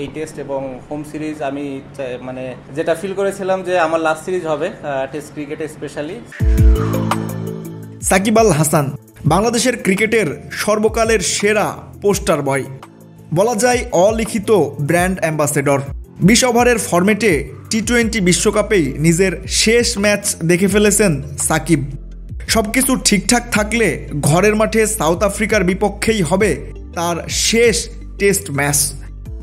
এই টেস্ট এবং home series আমি মানে যেটা ফিল করেছিলাম যে আমার লাস্ট সিরিজ হবে টেস্ট ক্রিকেটে স্পেশালি। সাকিব আল হাসান বাংলাদেশের ক্রিকেটের সর্বকালের সেরা পোস্টার বয়, বলা যায় অলিখিত ব্র্যান্ড অ্যাম্বাসেডর। 20 ওভারের ফরম্যাটে টি-20 বিশ্বকাপেই নিজের শেষ ম্যাচ দেখে ফেলেছেন সাকিব। সবকিছু ঠিকঠাক থাকলে ঘরের মাঠে সাউথ আফ্রিকার বিপক্ষেই হবে তার শেষ টেস্ট ম্যাচ।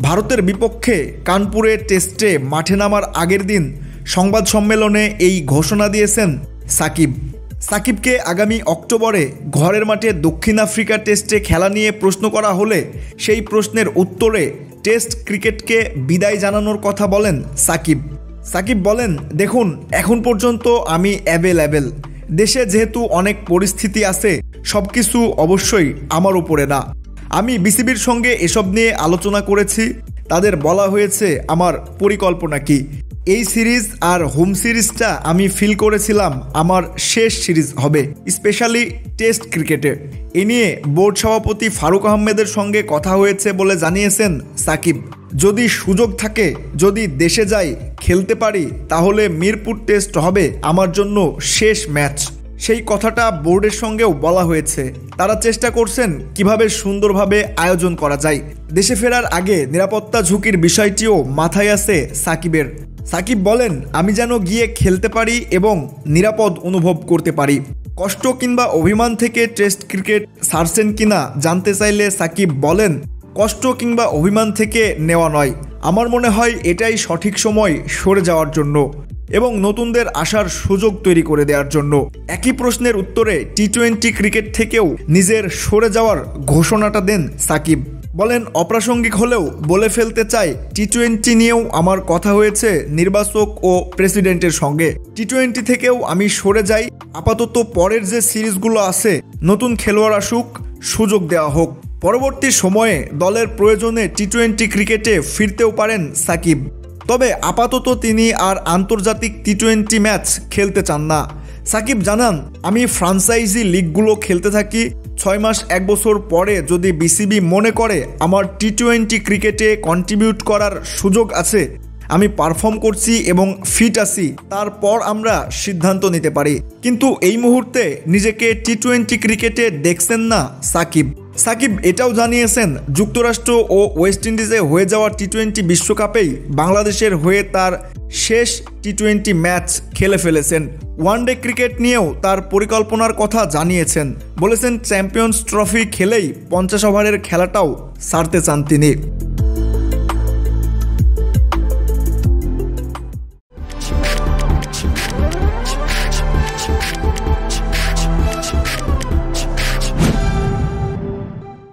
ভারতের বিপক্ষে কানপুরে টেস্টে মাঠে নামার আগের দিন সংবাদ সম্মেলনে এই ঘোষণা দিয়েছেন সাকিব। সাকিবকে আগামী অক্টোবরে ঘরের মাঠে দক্ষিণ আফ্রিকা টেস্টে খেলা নিয়ে প্রশ্ন করা হলে সেই প্রশ্নের উত্তরে টেস্ট ক্রিকেটকে বিদায় জানানোর কথা বলেন সাকিব। সাকিব বলেন, দেখুন এখন পর্যন্ত আমি অ্যাভেলেবেল। দেশে যেহেতু অনেক পরিস্থিতি আছে, সব কিছু অবশ্যই আমার উপরে না। আমি বিসিবির সঙ্গে এসব নিয়ে আলোচনা করেছি, তাদের বলা হয়েছে আমার পরিকল্পনা কি। এই সিরিজ আর হোম সিরিজটা আমি ফিল করেছিলাম আমার শেষ সিরিজ হবে, স্পেশালি টেস্ট ক্রিকেটে। এ নিয়ে বোর্ড সভাপতি ফারুক আহমেদের সঙ্গে কথা হয়েছে বলে জানিয়েছেন সাকিব। যদি সুযোগ থাকে, যদি দেশে যাই, খেলতে পারি, তাহলে মিরপুর টেস্ট হবে আমার জন্য শেষ ম্যাচ। সেই কথাটা বোর্ডের সঙ্গেও বলা হয়েছে। তারা চেষ্টা করছেন কিভাবে সুন্দরভাবে আয়োজন করা যায়। দেশে ফেরার আগে নিরাপত্তা ঝুঁকির বিষয়টিও মাথায় আছে সাকিবের। সাকিব বলেন, আমি যেন গিয়ে খেলতে পারি এবং নিরাপদ অনুভব করতে পারি। কষ্ট কিংবা অভিমান থেকে টেস্ট ক্রিকেট ছাড়ছেন কিনা জানতে চাইলে সাকিব বলেন, কষ্ট কিংবা অভিমান থেকে নেওয়া নয়, আমার মনে হয় এটাই সঠিক সময় সরে যাওয়ার জন্য এবং নতুনদের আসার সুযোগ তৈরি করে দেওয়ার জন্য। একই প্রশ্নের উত্তরে টি-20 ক্রিকেট থেকেও নিজের সরে যাওয়ার ঘোষণাটা দেন সাকিব। বলেন, অপ্রাসঙ্গিক হলেও বলে ফেলতে চাই, টি-20 নিয়েও আমার কথা হয়েছে নির্বাচক ও প্রেসিডেন্টের সঙ্গে। টি-20 থেকেও আমি সরে যাই। আপাতত পরের যে সিরিজগুলো আছে, নতুন খেলোয়াড় আসুক, সুযোগ দেওয়া হোক। পরবর্তী সময়ে দলের প্রয়োজনে টি-20 ক্রিকেটে ফিরতেও পারেন সাকিব। তবে আপাতত তিনি আর আন্তর্জাতিক টি-20 ম্যাচ খেলতে চান না। সাকিব জানান, আমি ফ্রাঞ্চাইজি লিগগুলো খেলতে থাকি। 6 মাস 1 বছর পরে যদি বিসিবি মনে করে আমার টি-20 ক্রিকেটে কন্ট্রিবিউট করার সুযোগ আছে, আমি পারফর্ম করছি এবং ফিট আছি, তারপর আমরা সিদ্ধান্ত নিতে পারি। কিন্তু এই মুহূর্তে নিজেকে টি-20 ক্রিকেটে দেখছেন না সাকিব। সাকিব এটাও জানিয়েছেন, যুক্তরাষ্ট্র ও ওয়েস্ট ইন্ডিজে হয়ে যাওয়া টি-20 বিশ্বকাপেই বাংলাদেশের হয়ে তার শেষ টি-20 ম্যাচ খেলে ফেলেছেন। ওয়ানডে ক্রিকেট নিয়েও তার পরিকল্পনার কথা জানিয়েছেন। বলেছেন, চ্যাম্পিয়ন্স ট্রফি খেলেই 50 ওভারের খেলাটাও ছাড়তে চান তিনি।